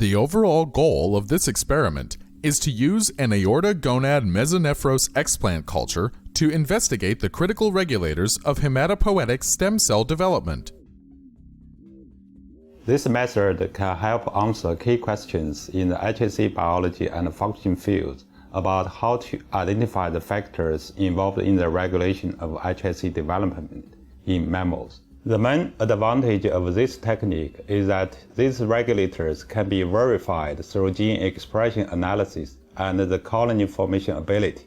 The overall goal of this experiment is to use an aorta-gonad-mesonephros explant culture to investigate the critical regulators of hematopoietic stem cell development. This method can help answer key questions in the HSC biology and function fields about how to identify the factors involved in the regulation of HSC development in mammals. The main advantage of this technique is that these regulators can be verified through gene expression analysis and the colony formation ability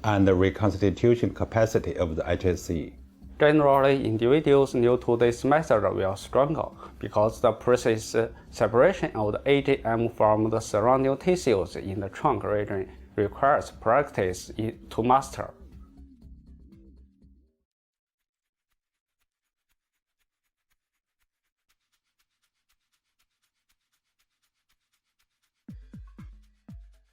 and the reconstitution capacity of the HSC. Generally, individuals new to this method will struggle because the precise separation of the AGM from the surrounding tissues in the trunk region requires practice to master.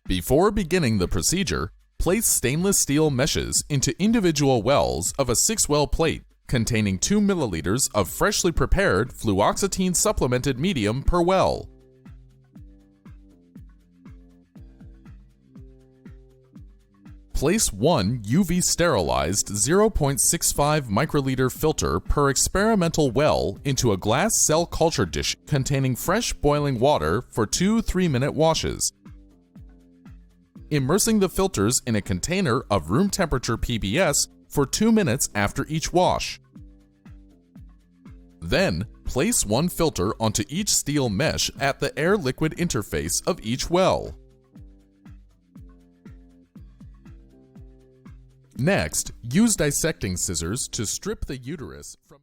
Before beginning the procedure, place stainless steel meshes into individual wells of a 6-well plate containing 2 milliliters of freshly prepared fluoxetine supplemented medium per well. Place one UV sterilized 0.65 microliter filter per experimental well into a glass cell culture dish containing fresh boiling water for 2 3-minute washes. Immersing the filters in a container of room temperature PBS for 2 minutes after each wash. Then, place one filter onto each steel mesh at the air-liquid interface of each well. Next, use dissecting scissors to strip the uterus from